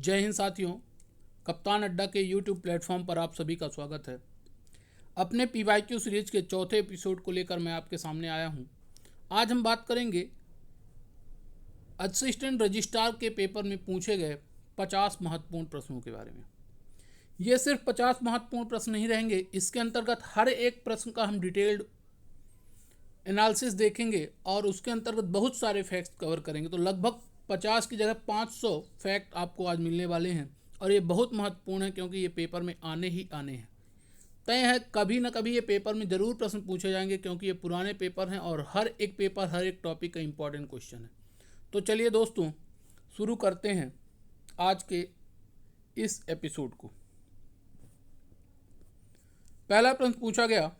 जय हिंद साथियों, कप्तान अड्डा के यूट्यूब प्लेटफॉर्म पर आप सभी का स्वागत है। अपने PYQ सीरीज के चौथे एपिसोड को लेकर मैं आपके सामने आया हूं। आज हम बात करेंगे असिस्टेंट रजिस्ट्रार के पेपर में पूछे गए 50 महत्वपूर्ण प्रश्नों के बारे में। ये सिर्फ 50 महत्वपूर्ण प्रश्न नहीं रहेंगे, इसके अंतर्गत हर एक प्रश्न का हम डिटेल्ड एनालिसिस देखेंगे और उसके अंतर्गत बहुत सारे फैक्ट्स कवर करेंगे। तो लगभग 50 की जगह 500 फैक्ट आपको आज मिलने वाले हैं और ये बहुत महत्वपूर्ण है क्योंकि ये पेपर में आने ही आने हैं। तय है कभी ना कभी ये पेपर में ज़रूर प्रश्न पूछे जाएंगे क्योंकि ये पुराने पेपर हैं और हर एक पेपर हर एक टॉपिक का इंपॉर्टेंट क्वेश्चन है। तो चलिए दोस्तों, शुरू करते हैं आज के इस एपिसोड को। पहला प्रश्न पूछा गया,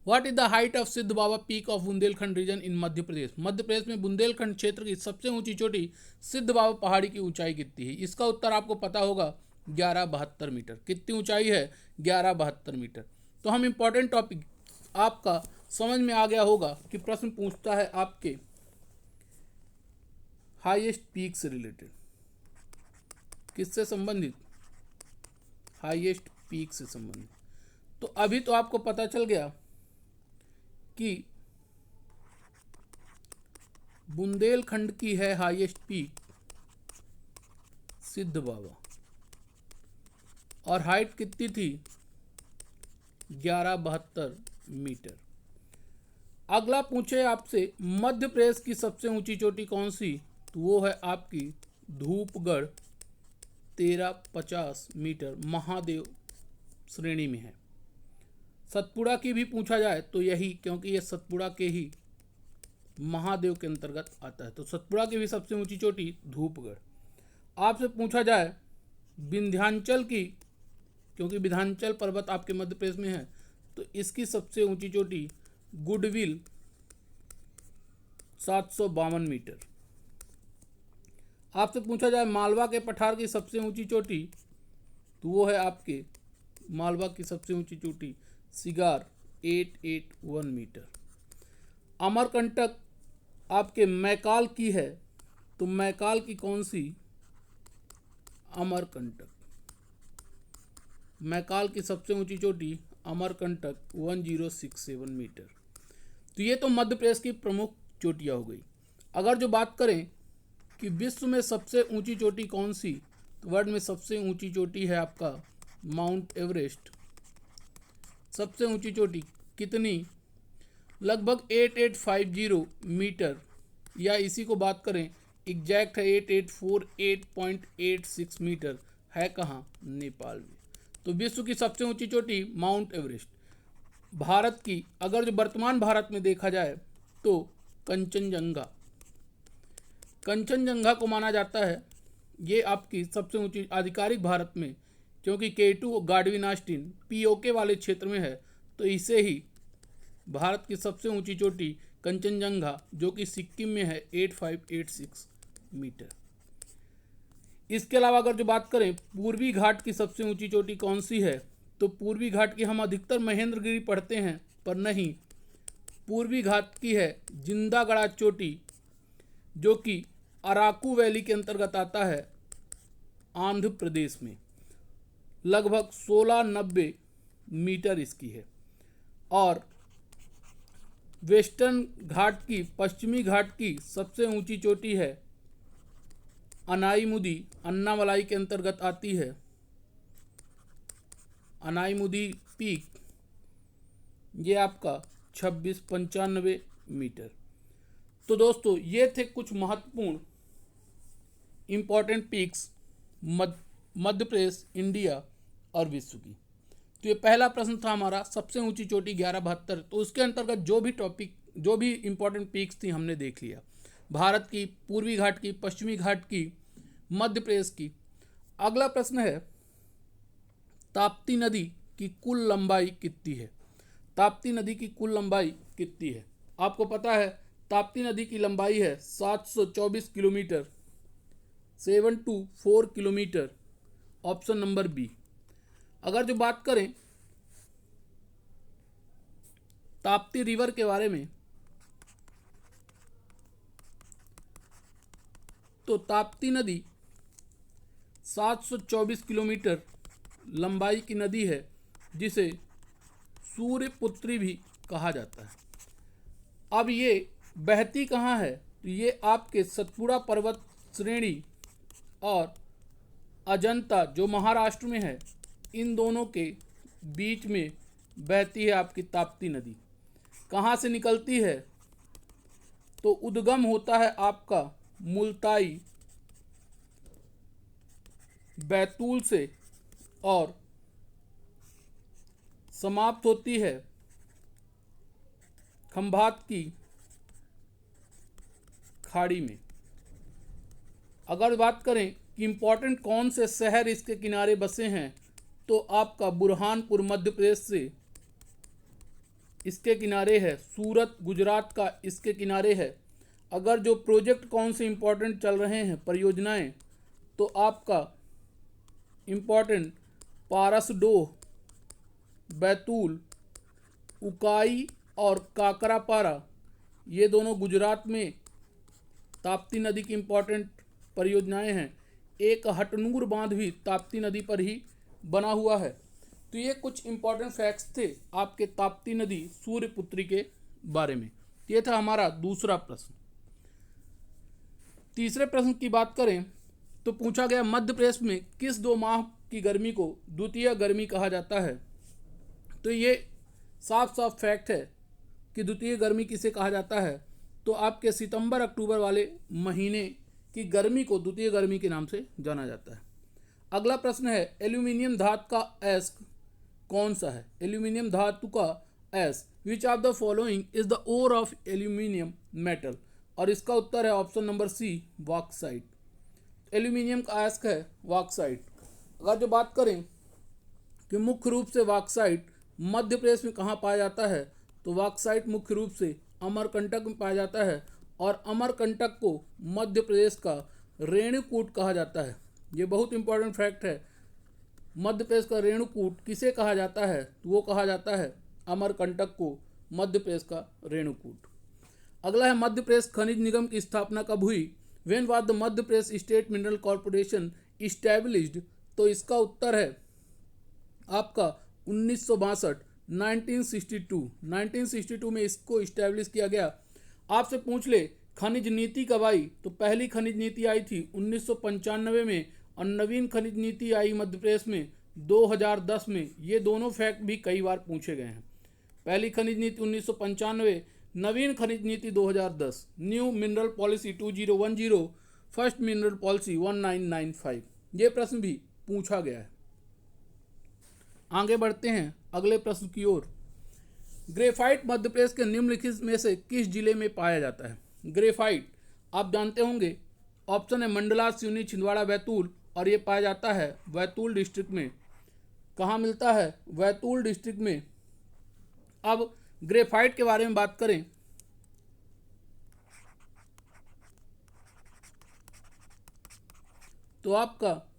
what is the height of सिद्ध बाबा पीक ऑफ बुंदेलखंड रीजन इन मध्य प्रदेश। मध्य प्रदेश में बुंदेलखंड क्षेत्र की सबसे ऊंची चोटी सिद्ध बाबा पहाड़ी की ऊंचाई कितनी है? इसका उत्तर आपको पता होगा 1172 मीटर। कितनी ऊंचाई है? 1172 मीटर। तो हम इंपॉर्टेंट टॉपिक आपका समझ में आ गया होगा कि प्रश्न पूछता है आपके हाईएस्ट पीक से रिलेटेड। किससे संबंधित? हाईएस्ट पीक से संबंधित। तो अभी तो आपको पता चल गया कि बुंदेलखंड की है हाईएस्ट पीक सिद्ध बाबा और हाइट कितनी थी? 1172 मीटर। अगला पूछे आपसे मध्य प्रदेश की सबसे ऊंची चोटी कौन सी? तो वो है आपकी धूपगढ़, 1350 मीटर महादेव श्रेणी में है। सतपुड़ा की भी पूछा जाए तो यही, क्योंकि ये सतपुड़ा के ही महादेव के अंतर्गत आता है। तो सतपुड़ा की भी सबसे ऊंची चोटी धूपगढ़। आपसे पूछा जाए विंध्याचल की, क्योंकि विंध्याचल पर्वत आपके मध्य प्रदेश में है, तो इसकी सबसे ऊंची चोटी गुडविल 752 मीटर। आपसे पूछा जाए मालवा के पठार की सबसे ऊंची चोटी, तो वो है आपके मालवा की सबसे ऊंची चोटी सिगार 881 मीटर। अमरकंटक आपके मैकाल की है, तो मैकाल की कौन सी? अमरकंटक। मैकाल की सबसे ऊंची चोटी अमरकंटक 1067 मीटर। तो ये तो मध्य प्रदेश की प्रमुख चोटियाँ हो गई। अगर जो बात करें कि विश्व में सबसे ऊंची चोटी कौन सी, तो वर्ल्ड में सबसे ऊंची चोटी है आपका माउंट एवरेस्ट। सबसे ऊंची चोटी कितनी? लगभग 8850 मीटर, या इसी को बात करें एग्जैक्ट है 8848.86 मीटर है। कहाँ? नेपाल में। तो विश्व की सबसे ऊंची चोटी माउंट एवरेस्ट। भारत की अगर जो वर्तमान भारत में देखा जाए तो कंचनजंगा, कंचनजंगा को माना जाता है ये आपकी सबसे ऊंची आधिकारिक भारत में, क्योंकि K2 गाडविन आस्टिन POK वाले क्षेत्र में है, तो इसे ही भारत की सबसे ऊंची चोटी कंचनजंगा, जो कि सिक्किम में है, 8586 मीटर। इसके अलावा अगर जो बात करें पूर्वी घाट की सबसे ऊंची चोटी कौन सी है, तो पूर्वी घाट की हम अधिकतर महेंद्रगिरी पढ़ते हैं, पर नहीं, पूर्वी घाट की है जिंदागढ़ा चोटी, जो कि अराकू वैली के अंतर्गत आता है आंध्र प्रदेश में। लगभग 1690 मीटर इसकी है। और वेस्टर्न घाट की, पश्चिमी घाट की सबसे ऊंची चोटी है अनाईमुदी, अन्नामलाई के अंतर्गत आती है अनाईमुदी पीक, ये आपका 2695 मीटर। तो दोस्तों ये थे कुछ महत्वपूर्ण important peaks Madhya Pradesh, India और विश्व की। तो ये पहला प्रश्न था हमारा, सबसे ऊंची चोटी 1172। तो उसके अंतर्गत जो भी टॉपिक, जो भी इम्पोर्टेंट पीक्स थी हमने देख लिया, भारत की, पूर्वी घाट की, पश्चिमी घाट की, मध्य प्रदेश की। अगला प्रश्न है ताप्ती नदी की कुल लंबाई कितनी है? ताप्ती नदी की कुल लंबाई कितनी है? आपको पता है ताप्ती नदी की लंबाई है 724 किलोमीटर, 724 किलोमीटर, ऑप्शन नंबर बी। अगर जो बात करें ताप्ती रिवर के बारे में, तो ताप्ती नदी 724 किलोमीटर लंबाई की नदी है, जिसे सूर्यपुत्री भी कहा जाता है। अब ये बहती कहाँ है? तो ये आपके सतपुड़ा पर्वत श्रेणी और अजंता जो महाराष्ट्र में है, इन दोनों के बीच में बहती है आपकी ताप्ती नदी। कहाँ से निकलती है? तो उद्गम होता है आपका मुल्ताई बैतूल से और समाप्त होती है खंभात की खाड़ी में। अगर बात करें कि इम्पोर्टेंट कौन से शहर इसके किनारे बसे हैं, तो आपका बुरहानपुर मध्य प्रदेश से इसके किनारे है, सूरत गुजरात का इसके किनारे है। अगर जो प्रोजेक्ट कौन से इम्पोर्टेंट चल रहे हैं परियोजनाएं, तो आपका इम्पोर्टेंट पारसडोह, बैतूल, उकाई और काकरापारा, ये दोनों गुजरात में ताप्ती नदी की इम्पोर्टेंट परियोजनाएं हैं। एक हटनूर बांध भी ताप्ती नदी पर ही बना हुआ है। तो ये कुछ इम्पोर्टेंट फैक्ट्स थे आपके ताप्ती नदी सूर्यपुत्री के बारे में। ये था हमारा दूसरा प्रश्न। तीसरे प्रश्न की बात करें तो पूछा गया मध्य प्रदेश में किस 2 माह की गर्मी को द्वितीय गर्मी कहा जाता है? तो ये साफ साफ फैक्ट है कि द्वितीय गर्मी किसे कहा जाता है। तो आपके सितंबर अक्टूबर वाले महीने की गर्मी को द्वितीय गर्मी के नाम से जाना जाता है। अगला प्रश्न है एल्यूमिनियम धातु का अयस्क कौन सा है? एल्यूमिनियम धातु का अयस्क which of the following is the ore of aluminium metal? और इसका उत्तर है option number C, bauxite. Aluminium का अयस्क है बॉक्साइट। अगर जो बात करें कि मुख्य रूप से बॉक्साइट मध्य प्रदेश में कहाँ पाया जाता है, तो बॉक्साइट मुख्य रूप से अमरकंटक में पाया जाता है और अमरकंटक को मध्य प्रदेश का रेणुकूट कहा जाता है। ये बहुत इंपॉर्टेंट फैक्ट है। मध्य प्रदेश का रेणुकूट किसे कहा जाता है? तो वो कहा जाता है अमरकंटक को मध्य प्रदेश का रेणुकूट। अगला है मध्य प्रदेश खनिज निगम की स्थापना कब हुई? When was the Madhya Pradesh state mineral corporation established? तो इसका उत्तर है आपका 1962, 1962 में इसको इस्टेब्लिश किया गया। आपसे पूछ ले खनिज नीति कब आई? तो पहली खनिज नीति आई थी 1995 में और नवीन खनिज नीति आई मध्य प्रदेश में 2010 में। ये दोनों फैक्ट भी कई बार पूछे गए हैं। पहली खनिज नीति 1995, नवीन खनिज नीति 2010, new mineral policy 2010, first mineral policy 1995। ये प्रश्न भी पूछा गया है। आगे बढ़ते हैं अगले प्रश्न की ओर। ग्रेफाइट मध्य प्रदेश के निम्नलिखित में से किस जिले में पाया जाता है? ग्रेफाइट आप जानते होंगे, ऑप्शन है मंडला, सिवनी, छिंदवाड़ा, बैतूल, और ये पाया जाता है बैतूल डिस्ट्रिक्ट में। कहाँ मिलता है? बैतूल डिस्ट्रिक्ट में। अब ग्रेफाइट के बारे में बात करें तो आपका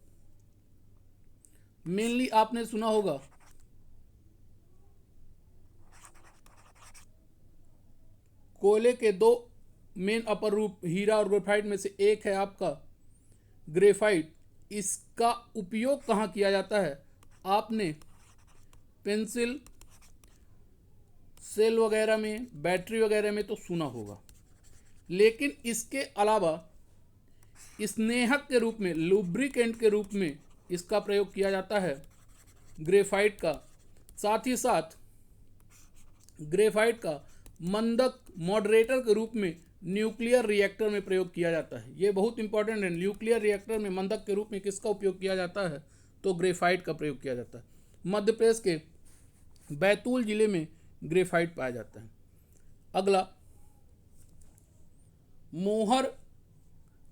मेनली आपने सुना होगा कोयले के 2 मेन अपर रूप हीरा और ग्रेफाइट में से एक है आपका ग्रेफाइट। इसका उपयोग कहाँ किया जाता है? आपने पेंसिल, सेल वगैरह में, बैटरी वगैरह में तो सुना होगा, लेकिन इसके अलावा स्नेहक के रूप में, लुब्रिकेंट के रूप में इसका प्रयोग किया जाता है ग्रेफाइट का। साथ ही साथ ग्रेफाइट का मंदक मॉडरेटर के रूप में न्यूक्लियर रिएक्टर में प्रयोग किया जाता है। ये बहुत इंपॉर्टेंट है। न्यूक्लियर रिएक्टर में मंदक के रूप में किसका उपयोग किया जाता है? तो ग्रेफाइट का प्रयोग किया जाता है। मध्य प्रदेश के बैतूल जिले में ग्रेफाइट पाया जाता है। अगला, मोहर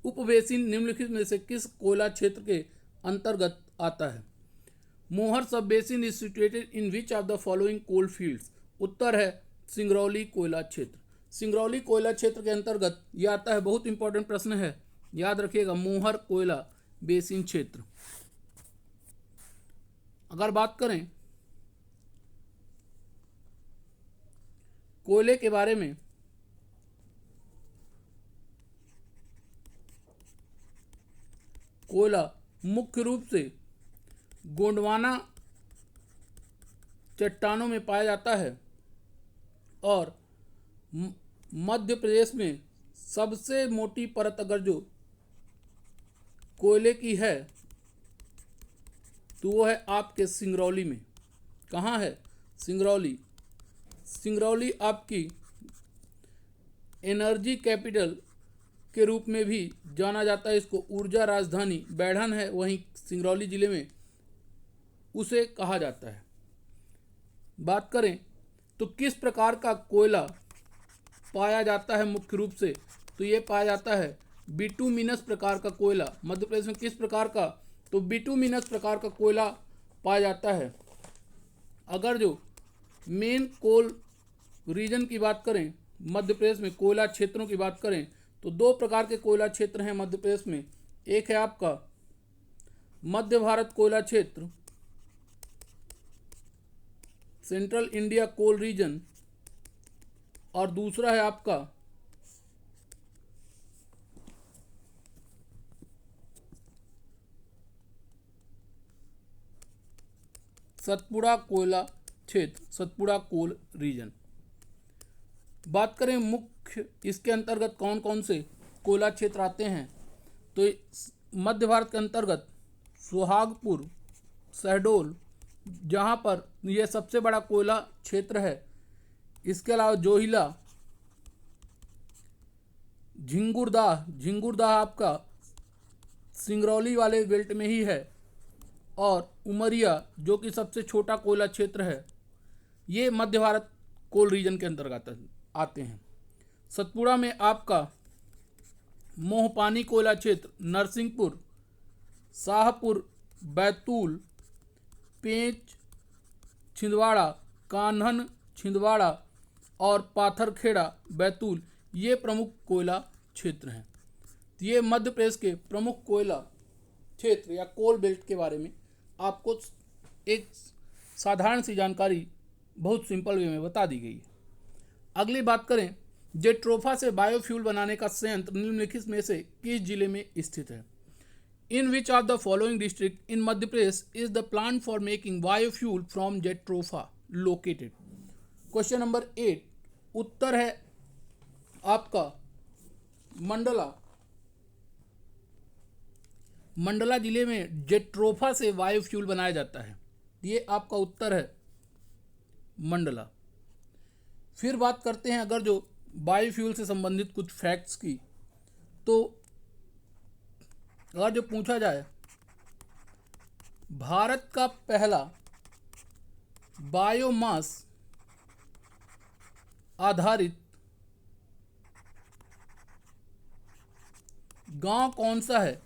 उपबेसिन निम्नलिखित में से किस कोयला क्षेत्र के अंतर्गत आता है? Mohar sub basin is situated in which of the following coal fields? उत्तर है सिंगरौली कोयला क्षेत्र। सिंगरौली कोयला क्षेत्र के अंतर्गत यह आता है। बहुत इंपॉर्टेंट प्रश्न है, याद रखिएगा, मोहर कोयला बेसिन क्षेत्र। अगर बात करें कोयले के बारे में, कोयला मुख्य रूप से गोंडवाना चट्टानों में पाया जाता है और मध्य प्रदेश में सबसे मोटी परत अगर जो कोयले की है तो वो है आपके सिंगरौली में। कहाँ है? सिंगरौली। सिंगरौली आपकी एनर्जी कैपिटल के रूप में भी जाना जाता है। इसको ऊर्जा राजधानी बैढ़न है वहीं सिंगरौली जिले में उसे कहा जाता है। बात करें तो किस प्रकार का कोयला पाया जाता है मुख्य रूप से, तो ये पाया जाता है बिटुमिनस प्रकार का कोयला। मध्य प्रदेश में किस प्रकार का? तो बिटुमिनस प्रकार का कोयला पाया जाता है। अगर जो मेन कोल रीजन की बात करें मध्य प्रदेश में, कोयला क्षेत्रों की बात करें तो दो प्रकार के कोयला क्षेत्र हैं मध्य प्रदेश में। एक है आपका मध्य भारत कोयला क्षेत्र, सेंट्रल इंडिया कोल रीजन, और दूसरा है आपका सतपुड़ा कोयला क्षेत्र, सतपुड़ा कोल रीजन। बात करें मुख्य इसके अंतर्गत कौन कौन से कोयला क्षेत्र आते हैं, तो मध्य भारत के अंतर्गत सुहागपुर, शहडोल, जहाँ पर यह सबसे बड़ा कोयला क्षेत्र है। इसके अलावा जोहिला, झिंगुरदाह, झिंगुरदाह आपका सिंगरौली वाले बेल्ट में ही है, और उमरिया जो कि सबसे छोटा कोयला क्षेत्र है, ये मध्य भारत कोल रीजन के अंतर्गत आते हैं। सतपुड़ा में आपका मोहपानी कोयला क्षेत्र, नरसिंहपुर, शाहपुर, बैतूल, पेंच छिंदवाड़ा, कान्हन छिंदवाड़ा और पाथरखेड़ा बैतूल, ये प्रमुख कोयला क्षेत्र हैं। तो ये मध्य प्रदेश के प्रमुख कोयला क्षेत्र या कोल बेल्ट के बारे में आपको एक साधारण सी जानकारी बहुत सिंपल वे में बता दी गई है। अगली बात करें, जेट्रोफा से बायोफ्यूल बनाने का संयंत्र निम्नलिखित में से किस जिले में स्थित है? In which of the following district in Madhya Pradesh is the plant for making biofuel from jatropha located? Question number 8 उत्तर है आपका मंडला। मंडला जिले में जेट्रोफा से बायोफ्यूल बनाया जाता है। ये आपका उत्तर है मंडला। फिर बात करते हैं अगर जो बायोफ्यूल से संबंधित कुछ फैक्ट्स की, तो अगर जो पूछा जाए भारत का पहला बायोमास आधारित गांव कौन सा है?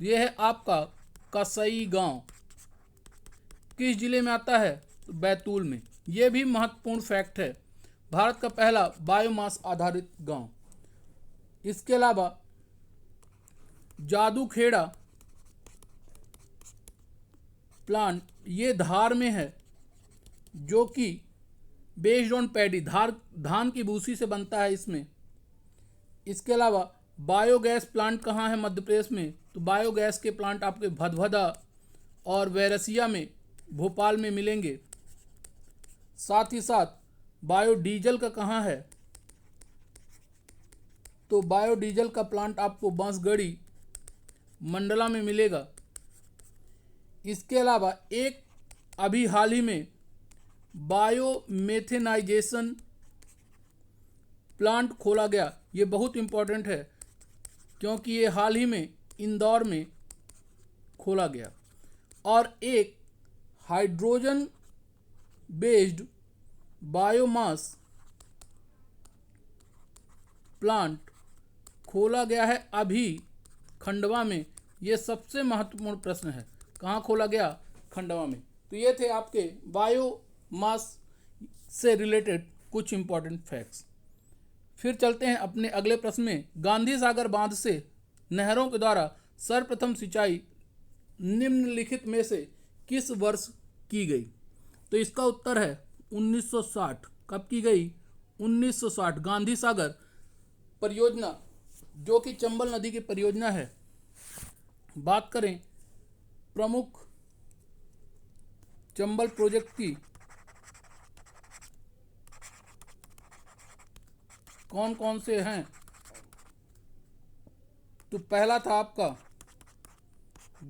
यह है आपका कसई गांव। किस जिले में आता है? तो बैतूल में। यह भी महत्वपूर्ण फैक्ट है, भारत का पहला बायोमास आधारित गांव। इसके अलावा जादूखेड़ा प्लांट ये धार में है, जो कि बेस्ड ऑन पैडी, धान की भूसी से बनता है इसमें। इसके अलावा बायोगैस प्लांट कहाँ है मध्य प्रदेश में? तो बायोगैस के प्लांट आपके भदभदा और वैरसिया में, भोपाल में मिलेंगे। साथ ही साथ बायोडीजल का कहाँ है? तो बायोडीजल का प्लांट आपको बांसगढ़ी, मंडला में मिलेगा। इसके अलावा एक अभी हाल ही में बायोमेथेनाइजेशन प्लांट खोला गया। ये बहुत इम्पोर्टेंट है क्योंकि ये हाल ही में इंदौर में खोला गया। और एक हाइड्रोजन बेस्ड बायोमास प्लांट खोला गया है अभी खंडवा में। ये सबसे महत्वपूर्ण प्रश्न है, कहाँ खोला गया? खंडवा में। तो ये थे आपके बायोमास से रिलेटेड कुछ इंपॉर्टेंट फैक्ट्स। फिर चलते हैं अपने अगले प्रश्न में। गांधी सागर बांध से नहरों के द्वारा सर्वप्रथम सिंचाई निम्नलिखित में से किस वर्ष की गई? तो इसका उत्तर है 1960। कब की गई? 1960। गांधी सागर परियोजना जो कि चंबल नदी की परियोजना है, बात करें प्रमुख चंबल प्रोजेक्ट की, कौन कौन से हैं, तो पहला था आपका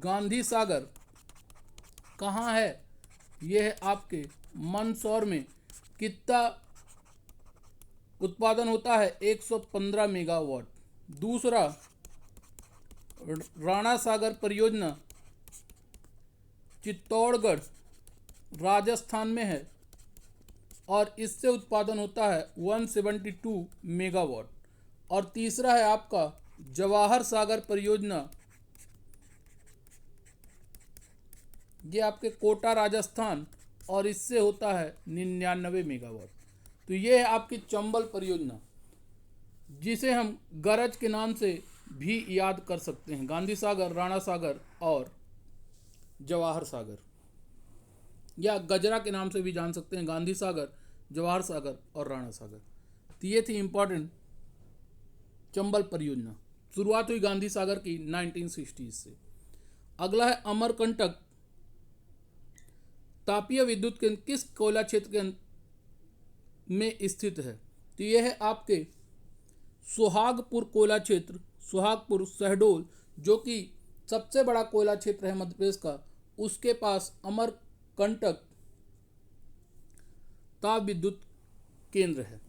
गांधी सागर। कहाँ है? यह है आपके मंदसौर में। कितना उत्पादन होता है? 115 मेगावाट। दूसरा राणा सागर परियोजना चित्तौड़गढ़ राजस्थान में है और इससे उत्पादन होता है 172 मेगावाट। और तीसरा है आपका जवाहर सागर परियोजना, ये आपके कोटा राजस्थान और इससे होता है 99 मेगावाट। तो ये है आपकी चंबल परियोजना, जिसे हम गरज के नाम से भी याद कर सकते हैं। गांधी सागर, राणा सागर और जवाहर सागर, या गजरा के नाम से भी जान सकते हैं। गांधी सागर, जवाहर सागर और राणा सागर। तो ये थी इंपॉर्टेंट चंबल परियोजना। शुरुआत हुई गांधी सागर की 1960 से। अगला है अमरकंटक तापीय विद्युत केंद्र किस कोयला क्षेत्र के में स्थित है? तो यह है आपके सुहागपुर कोयला क्षेत्र, सुहागपुर शहडोल, जो कि सबसे बड़ा कोयला क्षेत्र है मध्य प्रदेश का, उसके पास अमरकंटक ताप विद्युत केंद्र है।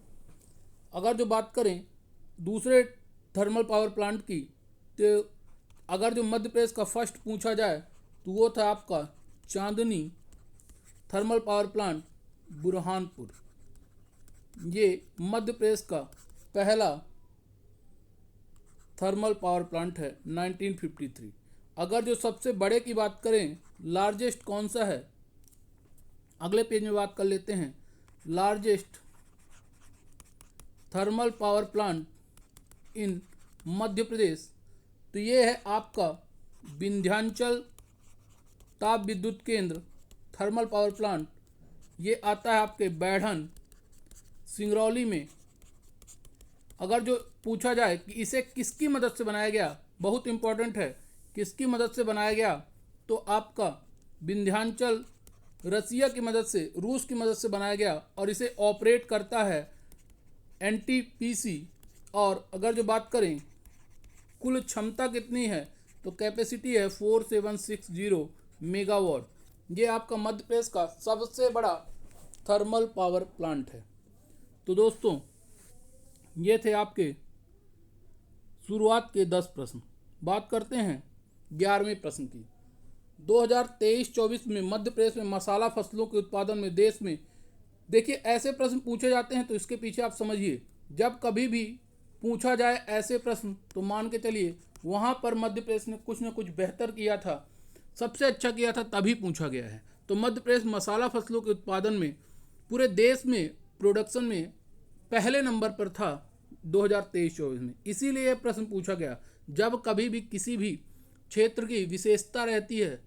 अगर जो बात करें दूसरे थर्मल पावर प्लांट की, तो अगर जो मध्य प्रदेश का फर्स्ट पूछा जाए तो वो था आपका चांदनी थर्मल पावर प्लांट बुरहानपुर। ये मध्य प्रदेश का पहला थर्मल पावर प्लांट है 1953। अगर जो सबसे बड़े की बात करें, लार्जेस्ट कौन सा है, अगले पेज में बात कर लेते हैं। Largest thermal power plant in Madhya Pradesh, तो ये है आपका विंध्याचल ताप विद्युत केंद्र थर्मल पावर प्लांट। ये आता है आपके बैढ़न सिंगरौली में। अगर जो पूछा जाए कि इसे किसकी मदद से बनाया गया, बहुत इंपॉर्टेंट है, किसकी मदद से बनाया गया, तो आपका विंध्याचल रसिया की मदद से, रूस की मदद से बनाया गया और इसे ऑपरेट करता है एनटीपीसी। और अगर जो बात करें कुल क्षमता कितनी है, तो कैपेसिटी है 4760 मेगावाट। ये आपका मध्य प्रदेश का सबसे बड़ा थर्मल पावर प्लांट है। तो दोस्तों, ये थे आपके शुरुआत के 10 प्रश्न। बात करते हैं 11वें प्रश्न की। 2023-24 में मध्य प्रदेश में मसाला फसलों के उत्पादन में देश में, देखिए ऐसे प्रश्न पूछे जाते हैं तो इसके पीछे आप समझिए, जब कभी भी पूछा जाए ऐसे प्रश्न तो मान के चलिए वहाँ पर मध्य प्रदेश ने कुछ न कुछ बेहतर किया था, सबसे अच्छा किया था, तभी पूछा गया है। तो मध्य प्रदेश मसाला फसलों के उत्पादन में पूरे देश में प्रोडक्शन में पहले नंबर पर था 2023-24 में। इसीलिए यह प्रश्न पूछा गया। जब कभी भी किसी भी क्षेत्र की विशेषता रहती है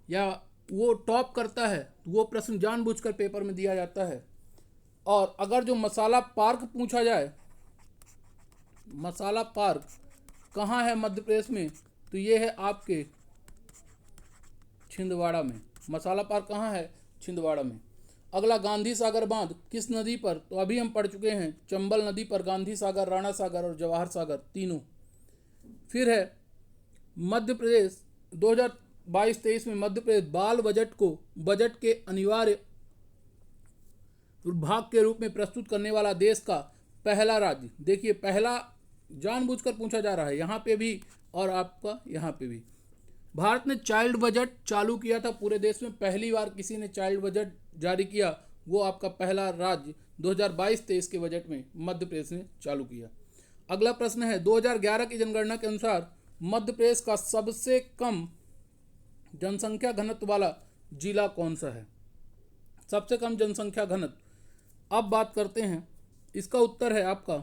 या वो टॉप करता है तो वो प्रश्न जानबूझकर पेपर में दिया जाता है। और अगर जो मसाला पार्क पूछा जाए, मसाला पार्क कहाँ है मध्य प्रदेश में, तो ये है आपके छिंदवाड़ा में। मसाला पार्क कहाँ है? छिंदवाड़ा में। अगला गांधी सागर बांध किस नदी पर, तो अभी हम पढ़ चुके हैं चंबल नदी पर गांधी सागर, राणा सागर और जवाहर सागर तीनों। फिर है मध्य प्रदेश 2022-23 में मध्य प्रदेश बाल बजट को बजट के अनिवार्य भाग के रूप में प्रस्तुत करने वाला देश का पहला राज्य। देखिए पहला जानबूझकर पूछा जा रहा है यहाँ पे भी और आपका यहाँ पे भी। भारत ने चाइल्ड बजट चालू किया था पूरे देश में, पहली बार किसी ने चाइल्ड बजट जारी किया, वो आपका पहला राज्य 2022-23 के बजट में मध्य प्रदेश ने चालू किया। अगला प्रश्न है 2011 की जनगणना के अनुसार मध्य प्रदेश का सबसे कम जनसंख्या घनत्व वाला जिला कौन सा है? सबसे कम जनसंख्या घनत्व। अब बात करते हैं, इसका उत्तर है आपका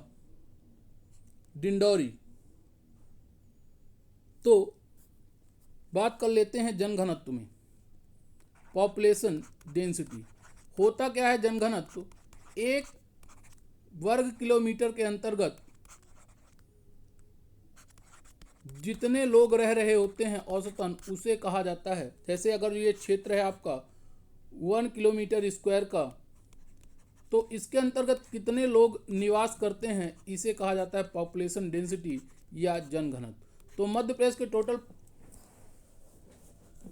डिंडौरी। तो बात कर लेते हैं जनघनत्व में, पॉपुलेशन डेंसिटी। होता क्या है जनघनत्व? एक वर्ग किलोमीटर के अंतर्गत जितने लोग रह रहे होते हैं औसतन उसे कहा जाता है। जैसे अगर ये क्षेत्र है आपका 1 किलोमीटर स्क्वायर का, तो इसके अंतर्गत कितने लोग निवास करते हैं इसे कहा जाता है पॉपुलेशन डेंसिटी या जनघनत्व। तो मध्य प्रदेश के टोटल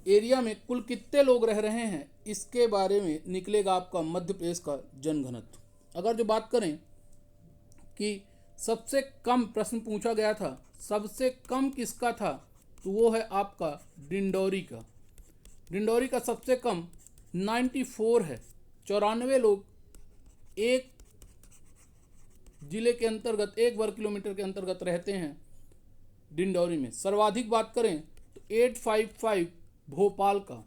एरिया में कुल कितने लोग रह रहे हैं इसके बारे में निकलेगा आपका मध्य प्रदेश का जनघनत्व। अगर जो बात करें कि सबसे कम प्रश्न पूछा गया था, सबसे कम किसका था, तो वो है आपका डिंडौरी का। डिंडौरी का सबसे कम 94 है। 94 लोग एक जिले के अंतर्गत 1 वर्ग किलोमीटर के अंतर्गत रहते हैं डिंडौरी में। सर्वाधिक बात करें तो 855 भोपाल का,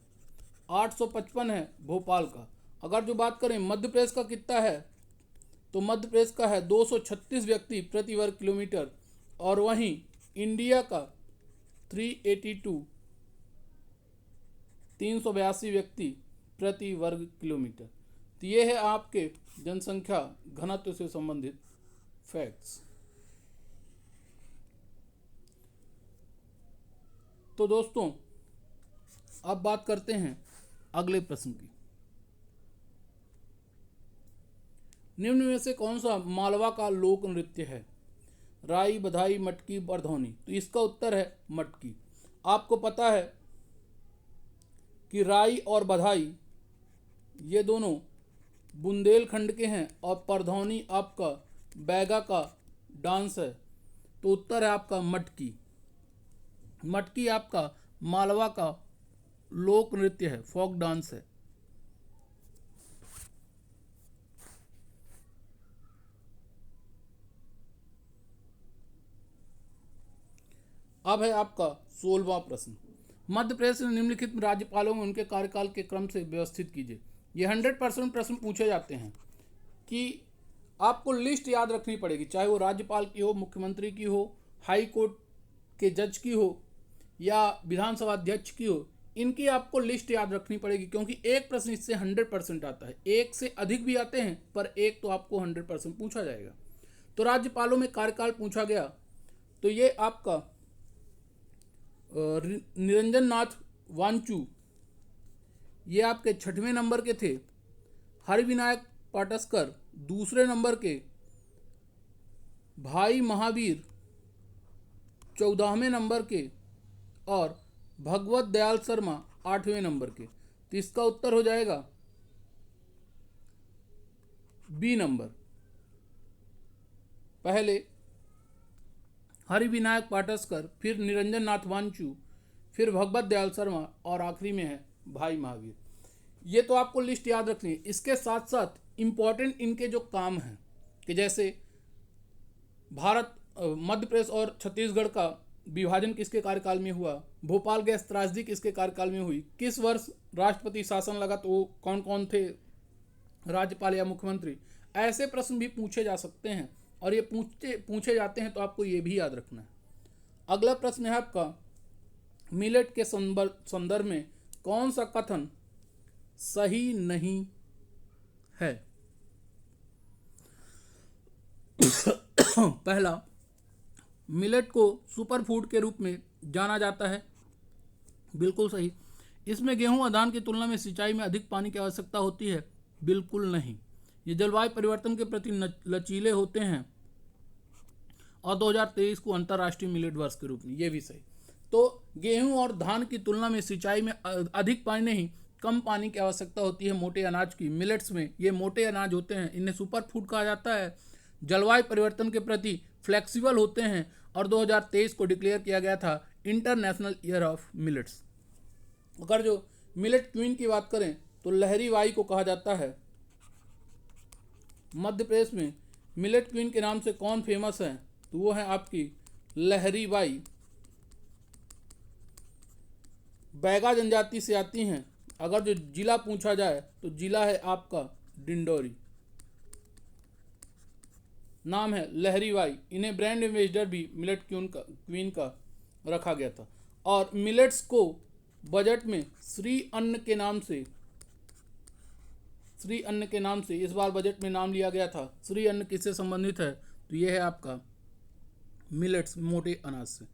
855 है भोपाल का। अगर जो बात करें मध्य प्रदेश का कितना है, तो मध्य प्रदेश का है 236 व्यक्ति प्रति वर्ग किलोमीटर, और वहीं इंडिया का 382 382 व्यक्ति प्रति वर्ग किलोमीटर। तो ये है आपके जनसंख्या घनत्व से संबंधित फैक्ट्स। तो दोस्तों अब बात करते हैं अगले प्रश्न की। निम्न में से कौन सा मालवा का लोक नृत्य है? राई, बधाई, मटकी, बरधौनी। तो इसका उत्तर है मटकी। आपको पता है कि राई और बधाई ये दोनों बुंदेलखंड के हैं और परधौनी आपका बैगा का डांस है। तो उत्तर है आपका मटकी। मटकी आपका मालवा का लोक नृत्य है, फोक डांस है। अब है आपका 16वां प्रश्न। मध्य प्रदेश में निम्नलिखित राज्यपालों में उनके कार्यकाल के क्रम से व्यवस्थित कीजिए। ये 100% प्रश्न पूछे जाते हैं कि आपको लिस्ट याद रखनी पड़ेगी, चाहे वो राज्यपाल की हो, मुख्यमंत्री की हो, हाई कोर्ट के जज की हो या विधानसभा अध्यक्ष की हो। इनकी आपको लिस्ट याद रखनी पड़ेगी, क्योंकि एक प्रश्न इससे 100% आता है। एक से अधिक भी आते हैं पर एक तो आपको 100% पूछा जाएगा। तो राज्यपालों में कार्यकाल पूछा गया, तो ये आपका निरंजन नाथ वांचू ये आपके 6वें नंबर के थे। हरिविनायक पाटस्कर दूसरे नंबर के। भाई महावीर 14वें नंबर के और भगवत दयाल शर्मा 8वें नंबर के। तो इसका उत्तर हो जाएगा बी नंबर। पहले हरिविनायक पाटस्कर, फिर निरंजन नाथ वांचू, फिर भगवत दयाल शर्मा और आखिरी में है भाई महावीर। ये तो आपको लिस्ट याद रखनी है। इसके साथ साथ इम्पॉर्टेंट इनके जो काम हैं कि जैसे भारत मध्य प्रदेश और छत्तीसगढ़ का विभाजन किसके कार्यकाल में हुआ, भोपाल गैस त्रासदी किसके कार्यकाल में हुई, किस वर्ष राष्ट्रपति शासन लगा, तो वो कौन कौन थे राज्यपाल या मुख्यमंत्री। ऐसे प्रश्न भी पूछे जा सकते हैं और ये पूछे जाते हैं, तो आपको ये भी याद रखना है। अगला प्रश्न है आपका, मिलेट के संदर्भ में कौन सा कथन सही नहीं है? पहला, मिलेट को सुपरफूड के रूप में जाना जाता है, बिल्कुल सही। इसमें गेहूं और धान की तुलना में सिंचाई में अधिक पानी की आवश्यकता होती है, बिल्कुल नहीं। ये जलवायु परिवर्तन के प्रति लचीले होते हैं और 2023 को अंतर्राष्ट्रीय मिलेट वर्ष के रूप में, ये भी सही। तो गेहूं और धान की तुलना में सिंचाई में अधिक पानी नहीं, कम पानी की आवश्यकता होती है मोटे अनाज की। मिलेट्स में ये मोटे अनाज होते हैं, इन्हें सुपर फूड कहा जाता है। जलवायु परिवर्तन के प्रति फ्लेक्सिबल होते हैं और 2023 को डिक्लेयर किया गया था इंटरनेशनल ईयर ऑफ मिलेट्स। अगर जो मिलेट क्वीन की बात करें तो लहरी बाई को कहा जाता है। मध्य प्रदेश में मिलेट क्वीन के नाम से कौन फेमस है, तो वो है आपकी लहरी बाई। बैगा जनजाति से आती हैं। अगर जो जिला पूछा जाए तो जिला है आपका डिंडौरी। नाम है लहरी बाई। इन्हें ब्रांड एम्बेसडर भी मिलेट क्वीन का रखा गया था। और मिलेट्स को बजट में श्री अन्न के नाम से इस बार बजट में नाम लिया गया था। श्री अन्न किससे संबंधित है, तो यह है आपका मिलेट्स, मोटे अनाज से।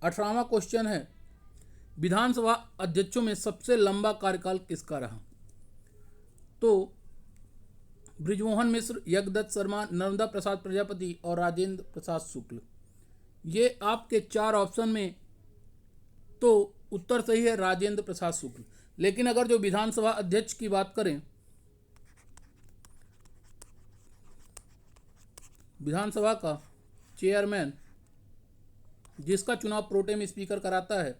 18वां क्वेश्चन है, विधानसभा अध्यक्षों में सबसे लंबा कार्यकाल किसका रहा? तो बृजमोहन मिश्र, यज्ञदत्त शर्मा, नर्मदा प्रसाद प्रजापति और राजेंद्र प्रसाद शुक्ल। ये आपके 4 ऑप्शन में तो उत्तर सही है राजेंद्र प्रसाद शुक्ल। लेकिन अगर जो विधानसभा अध्यक्ष की बात करें, विधानसभा का चेयरमैन जिसका चुनाव प्रोटेम स्पीकर कराता है,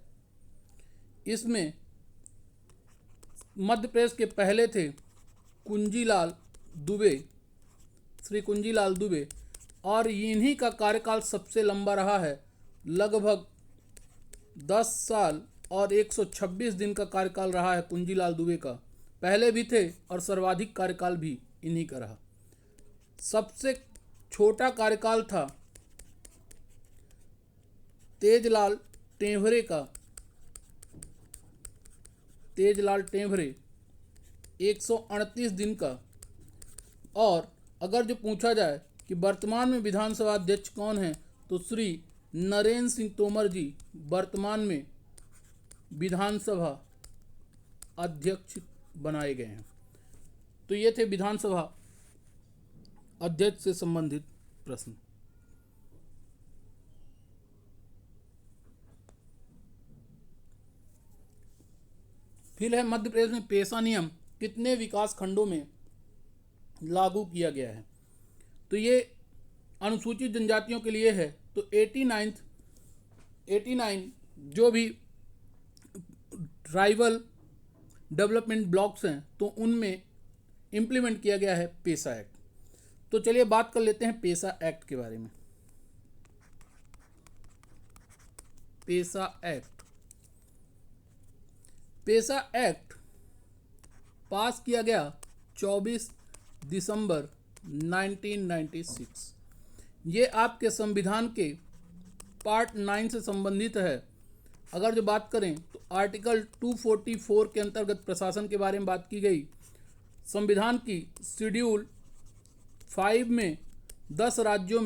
इसमें मध्य प्रदेश के पहले थे कुंजीलाल दुबे, श्री कुंजीलाल दुबे, और इन्हीं का कार्यकाल सबसे लंबा रहा है, लगभग 10 साल और 126 दिन का कार्यकाल रहा है कुंजीलाल दुबे का। पहले भी थे और सर्वाधिक कार्यकाल भी इन्हीं का रहा। सबसे छोटा कार्यकाल था तेजलाल टेभरे का, तेजलाल टेभरे 138 दिन का। और अगर जो पूछा जाए कि वर्तमान में विधानसभा अध्यक्ष कौन है, तो श्री नरेंद्र सिंह तोमर जी वर्तमान में विधानसभा अध्यक्ष बनाए गए हैं। तो ये थे विधानसभा अध्यक्ष से संबंधित प्रश्न। फिर है मध्य प्रदेश में पेशा नियम कितने विकास खंडों में लागू किया गया है? तो ये अनुसूचित जनजातियों के लिए है। तो 89 जो भी ट्राइबल डेवलपमेंट ब्लॉक्स हैं, तो उनमें इम्प्लीमेंट किया गया है पेशा एक्ट। तो चलिए बात कर लेते हैं पेशा एक्ट के बारे में। पेशा एक्ट, पेशा एक्ट पास किया गया 24 दिसंबर 1996। ये आपके संविधान के पार्ट 9 से संबंधित है। अगर जो बात करें तो आर्टिकल 244 के अंतर्गत प्रशासन के बारे में बात की गई। संविधान की शेड्यूल 5 में 10 राज्यों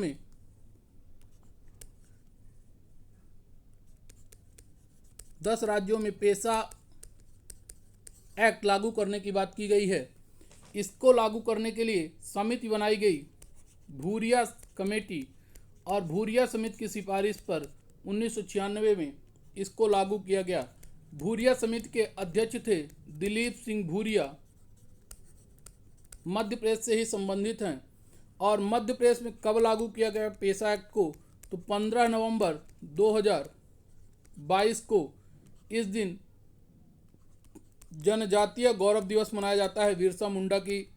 में पेशा एक्ट लागू करने की बात की गई है। इसको लागू करने के लिए समिति बनाई गई, भूरिया कमेटी, और भूरिया समिति की सिफारिश पर 1996 में इसको लागू किया गया। भूरिया समिति के अध्यक्ष थे दिलीप सिंह भूरिया, मध्य प्रदेश से ही संबंधित हैं। और मध्य प्रदेश में कब लागू किया गया पेशा एक्ट को? तो 15 नवंबर 2022 को इस दिन जनजातीय गौरव दिवस मनाया जाता है, बिरसा मुंडा की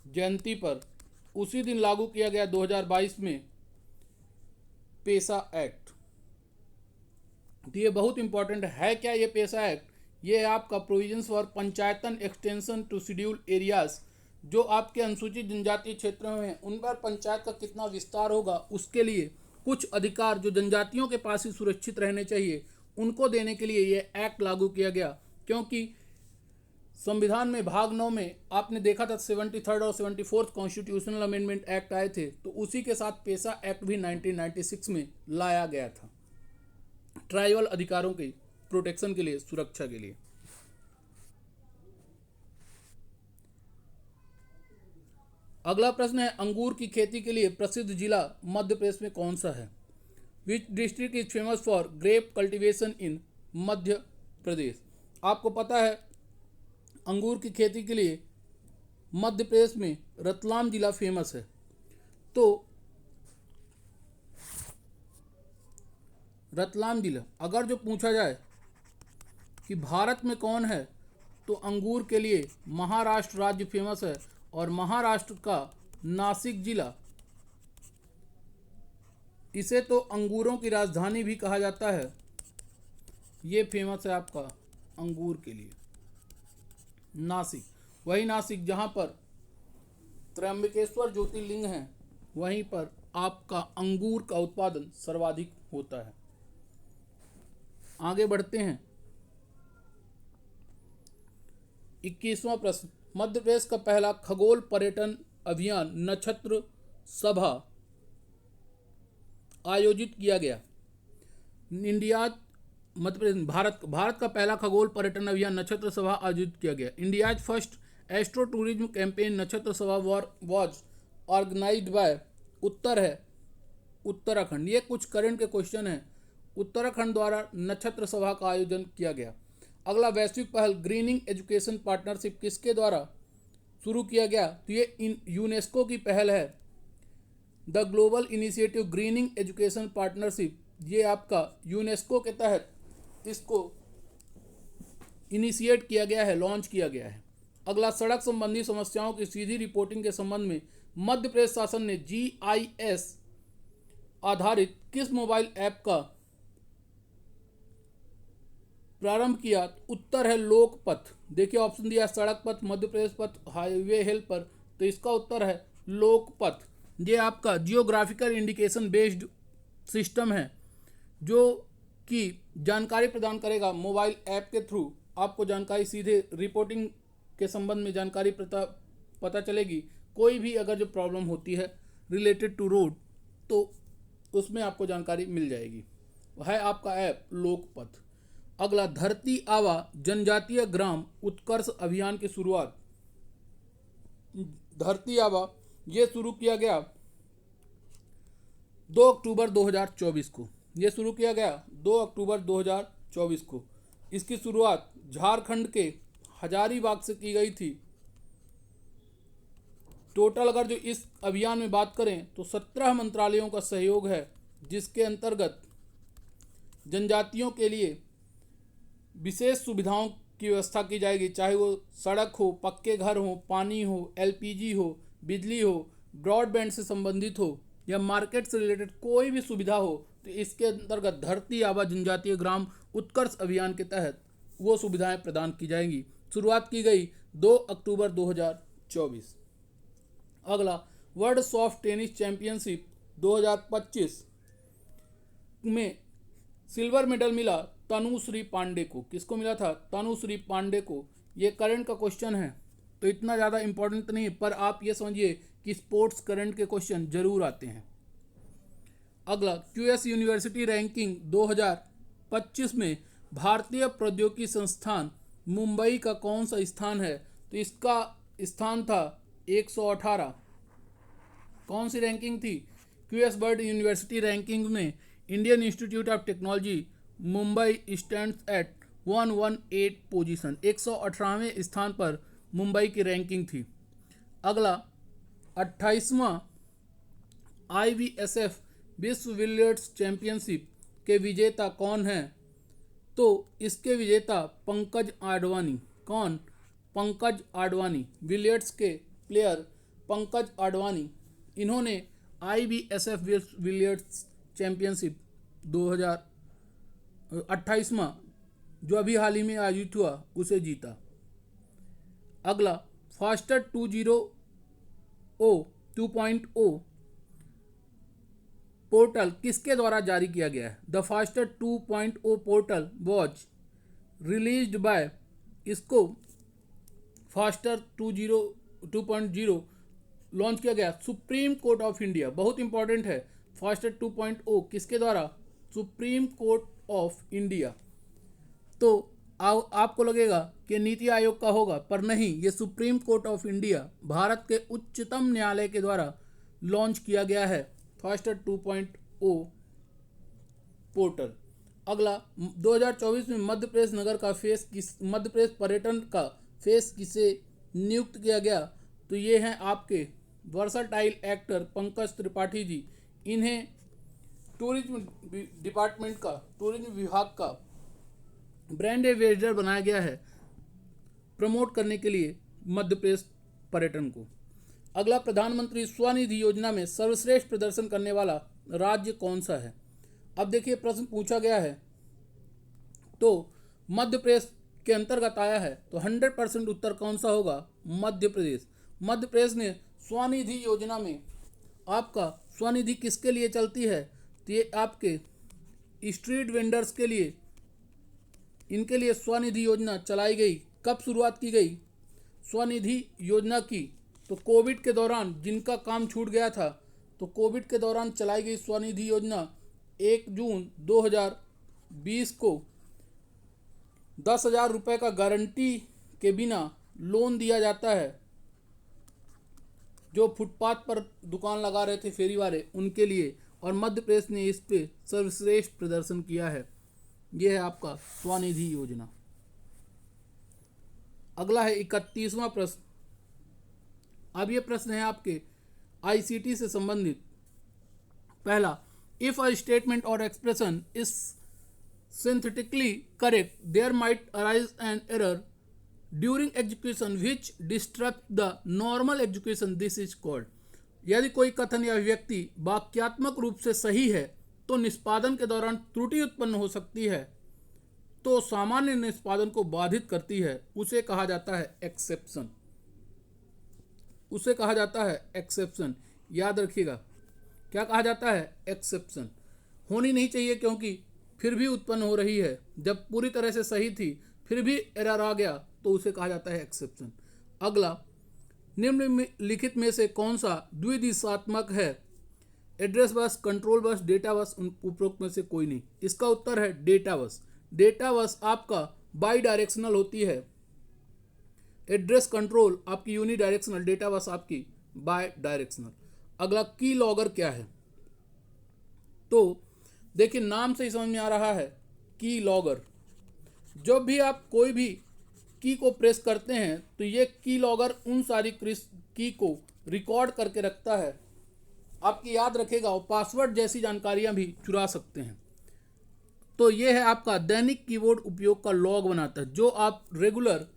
जयंती पर। उसी दिन लागू किया गया 2022 में पेशा एक्ट। तो ये बहुत इंपॉर्टेंट है। क्या ये पेशा एक्ट? ये आपका provisions for panchayats extension to schedule areas, जो आपके अनुसूचित जनजातीय क्षेत्रों में उन पर पंचायत का कितना विस्तार होगा, उसके लिए कुछ अधिकार जो जनजातियों के पास ही सुरक्षित रहने चाहिए, उनको देने के लिए ये एक्ट लागू किया गया। क्योंकि संविधान में भाग 9 में आपने देखा था 73rd और 74th कॉन्स्टिट्यूशनल अमेंडमेंट एक्ट आए थे, तो उसी के साथ पेशा एक्ट भी 1996 में लाया गया था, ट्राइबल अधिकारों के प्रोटेक्शन के लिए, सुरक्षा के लिए। अगला प्रश्न है, अंगूर की खेती के लिए प्रसिद्ध जिला मध्य प्रदेश में कौन सा है? Which district is famous for grape cultivation in Madhya Pradesh? आपको पता है अंगूर की खेती के लिए मध्य प्रदेश में रतलाम जिला फेमस है। तो रतलाम जिला, अगर जो पूछा जाए कि भारत में कौन है, तो अंगूर के लिए महाराष्ट्र राज्य फेमस है, और महाराष्ट्र का नासिक जिला, इसे तो अंगूरों की राजधानी भी कहा जाता है, ये फेमस है आपका अंगूर के लिए, नासिक। वही नासिक जहाँ पर त्र्यंबकेश्वर ज्योतिर्लिंग है, वहीं पर आपका अंगूर का उत्पादन सर्वाधिक होता है। आगे बढ़ते हैं। 21वां प्रश्न, मध्य प्रदेश का पहला खगोल पर्यटन अभियान नक्षत्र सभा आयोजित किया गया। इंडिया मध्य प्रदेश भारत का पहला खगोल पर्यटन अभियान नक्षत्र सभा आयोजित किया गया। India's first astro tourism campaign नक्षत्र सभा वॉज ऑर्गेनाइज्ड बाय उत्तराखंड। ये कुछ करंट के क्वेश्चन हैं। उत्तराखंड द्वारा नक्षत्र सभा का आयोजन किया गया। अगला, वैश्विक पहल ग्रीनिंग एजुकेशन पार्टनरशिप किसके द्वारा शुरू किया गया? तो ये यूनेस्को की पहल है। The global initiative grinning education partnership, ये आपका यूनेस्को के तहत इसको इनिशिएट किया गया है, लॉन्च किया गया है। अगला, सड़क संबंधी समस्याओं की सीधी रिपोर्टिंग के संबंध में मध्य प्रदेश शासन ने GIS आधारित किस मोबाइल ऐप का प्रारंभ किया? उत्तर है लोकपथ। देखिए ऑप्शन दिया सड़क पथ, मध्य प्रदेश पथ, हाईवे हेल्पर, तो इसका उत्तर है लोकपथ। ये आपका जियोग्राफिकल इंडिकेशन बेस्ड सिस्टम है जो कि जानकारी प्रदान करेगा मोबाइल ऐप के थ्रू। आपको जानकारी सीधे रिपोर्टिंग के संबंध में जानकारी पता चलेगी। कोई भी अगर जो प्रॉब्लम होती है रिलेटेड टू रोड तो उसमें आपको जानकारी मिल जाएगी। है आपका ऐप लोकपथ। अगला, धरती आबा जनजातीय ग्राम उत्कर्ष अभियान की शुरुआत। धरती आबा ये शुरू किया गया 2 अक्टूबर 2024 को। ये शुरू किया गया 2 अक्टूबर 2024 को। इसकी शुरुआत झारखंड के हजारीबाग से की गई थी। टोटल अगर जो इस अभियान में बात करें तो 17 मंत्रालयों का सहयोग है, जिसके अंतर्गत जनजातियों के लिए विशेष सुविधाओं की व्यवस्था की जाएगी, चाहे वो सड़क हो, पक्के घर हो, पानी हो, LPG हो, बिजली हो, ब्रॉडबैंड से संबंधित हो या मार्केट से रिलेटेड कोई भी सुविधा हो, तो इसके अंतर्गत धरती आबा जनजातीय ग्राम उत्कर्ष अभियान के तहत वो सुविधाएं प्रदान की जाएंगी। शुरुआत की गई 2 अक्टूबर 2024। अगला, वर्ल्ड सॉफ्ट टेनिस चैंपियनशिप 2025 में सिल्वर मेडल मिला तनुश्री पांडे को। किसको मिला था? तनुश्री पांडे को। ये करंट का क्वेश्चन है तो इतना ज़्यादा इंपॉर्टेंट नहीं है, पर आप ये समझिए कि स्पोर्ट्स करंट के क्वेश्चन जरूर आते हैं। अगला, QS यूनिवर्सिटी रैंकिंग 2025 में भारतीय प्रौद्योगिकी संस्थान मुंबई का कौन सा स्थान है? तो इसका स्थान था 118। कौन सी रैंकिंग थी? QS वर्ल्ड यूनिवर्सिटी रैंकिंग में Indian institute of technology Mumbai stands at 118 position. 118वें स्थान पर मुंबई की रैंकिंग थी। अगला, 28वां IBSF विश्व बिलियर्ड्स चैंपियनशिप के विजेता कौन हैं? तो इसके विजेता पंकज आडवाणी। कौन? पंकज आडवाणी। बिलियर्ड्स के प्लेयर पंकज आडवाणी, इन्होंने IBSF विश्व बिलियर्ड्स चैंपियनशिप 2028वां जो अभी हाल ही में आयोजित हुआ उसे जीता। अगला, फास्टर 2.0 पोर्टल किसके द्वारा जारी किया गया है? The faster 2.0 portal was released by, इसको फास्टर 2.0 लॉन्च किया गया सुप्रीम कोर्ट ऑफ इंडिया। बहुत इंपॉर्टेंट है, फास्टर 2.0 किसके द्वारा? Supreme court of India. तो आपको लगेगा कि नीति आयोग का होगा, पर नहीं, ये supreme court of India Bharat के उच्चतम न्यायालय के द्वारा लॉन्च किया गया है फास्टर 2.0 पोर्टल। अगला, 2024 में मध्य प्रदेश मध्य प्रदेश पर्यटन का फेस किसे नियुक्त किया गया? तो ये हैं आपके वर्सटाइल एक्टर पंकज त्रिपाठी जी। इन्हें टूरिज्म डिपार्टमेंट का, टूरिज्म विभाग का ब्रांड एम्बेसडर बनाया गया है प्रमोट करने के लिए मध्य प्रदेश पर्यटन को। अगला, प्रधानमंत्री स्वनिधि योजना में सर्वश्रेष्ठ प्रदर्शन करने वाला राज्य कौन सा है? अब देखिए प्रश्न पूछा गया है तो मध्य प्रदेश के अंतर्गत आया है, तो 100% उत्तर कौन सा होगा? मध्य प्रदेश। मध्य प्रदेश ने स्वनिधि योजना में, आपका स्वनिधि किसके लिए चलती है? तो ये आपके स्ट्रीट वेंडर्स के लिए, इनके लिए स्वनिधि योजना चलाई गई। कब शुरुआत की गई स्वनिधि योजना की? तो कोविड के दौरान जिनका काम छूट गया था, तो कोविड के दौरान चलाई गई स्वनिधि योजना 1 जून 2020 को 10,000 रुपये का गारंटी के बिना लोन दिया जाता है जो फुटपाथ पर दुकान लगा रहे थे फेरी वाले उनके लिए, और मध्य प्रदेश ने इस पे सर्वश्रेष्ठ प्रदर्शन किया है। यह है आपका स्वनिधि योजना। अगला है 31वां प्रश्न। अब ये प्रश्न है आपके आईसीटी से संबंधित। पहला, इफ अ स्टेटमेंट और expression is synthetically correct, there might arise an error during execution which disrupts the normal execution. This is called. यदि कोई कथन या अभिव्यक्ति वाक्यात्मक रूप से सही है तो निष्पादन के दौरान त्रुटि उत्पन्न हो सकती है, तो सामान्य निष्पादन को बाधित करती है, उसे कहा जाता है एक्सेप्शन। उसे कहा जाता है एक्सेप्शन। याद रखिएगा, क्या कहा जाता है? एक्सेप्शन। होनी नहीं चाहिए क्योंकि फिर भी उत्पन्न हो रही है। जब पूरी तरह से सही थी फिर भी एरर आ गया तो उसे कहा जाता है एक्सेप्शन। अगला, निम्नलिखित में से कौन सा द्विदिशात्मक है? Address bus, control bus, data bus, उपरोक्त में से कोई नहीं। इसका उत्तर है डेटा बस। डेटा बस आपका बाई डायरेक्शनल होती है। एड्रेस कंट्रोल आपकी यूनी डायरेक्शनल, डेटा बस आपकी बाय डायरेक्शनल। अगला, की लॉगर क्या है? तो देखिए, नाम से ही समझ में आ रहा है, की लॉगर। जब भी आप कोई भी की को प्रेस करते हैं तो ये की लॉगर उन सारी की को रिकॉर्ड करके रखता है। आपकी याद रखेगा और पासवर्ड जैसी जानकारियां भी चुरा सकते हैं। तो ये है आपका दैनिक कीबोर्ड उपयोग का लॉग बनाता है। जो आप रेगुलर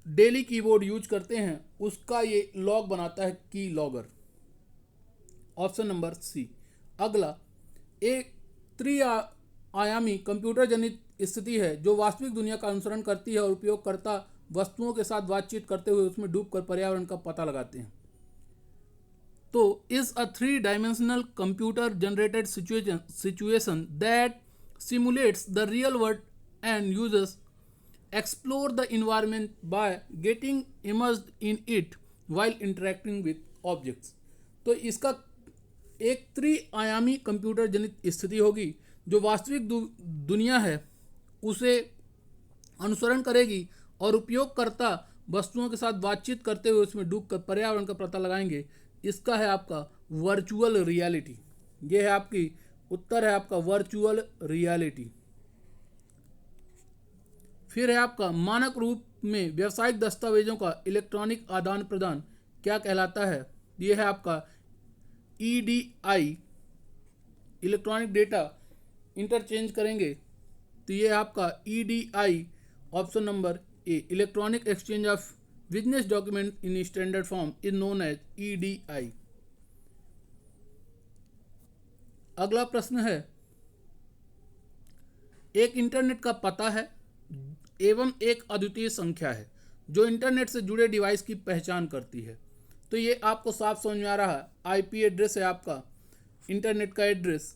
डेली कीबोर्ड यूज करते हैं उसका ये लॉग बनाता है, की लॉगर। ऑप्शन नंबर सी। अगला, एक त्रिआयामी कंप्यूटर जनित स्थिति है जो वास्तविक दुनिया का अनुसरण करती है और उपयोगकर्ता वस्तुओं के साथ बातचीत करते हुए उसमें डूबकर पर्यावरण का पता लगाते हैं। तो is a 3-dimensional computer generated situation that simulates the real world and users explore the environment by getting immersed in it while interacting with objects. तो इसका एक त्रिआयामी कंप्यूटर जनित स्थिति होगी जो वास्तविक दुनिया है उसे अनुसरण करेगी और उपयोगकर्ता वस्तुओं के साथ बातचीत करते हुए उसमें डूबकर पर्यावरण का पता लगाएंगे। इसका है आपका वर्चुअल रियलिटी। यह है आपकी उत्तर है आपका वर्चुअल रियलिटी। फिर है आपका मानक रूप में व्यावसायिक दस्तावेजों का इलेक्ट्रॉनिक आदान प्रदान क्या कहलाता है? यह है आपका EDI, इलेक्ट्रॉनिक डेटा इंटरचेंज करेंगे तो ये आपका EDI। Option number A, electronic exchange of business document in standard form is known as EDI। अगला प्रश्न है, एक इंटरनेट का पता है एवं एक अद्वितीय संख्या है जो इंटरनेट से जुड़े डिवाइस की पहचान करती है। तो ये आपको साफ समझ में आ रहा है। IP एड्रेस है आपका इंटरनेट का एड्रेस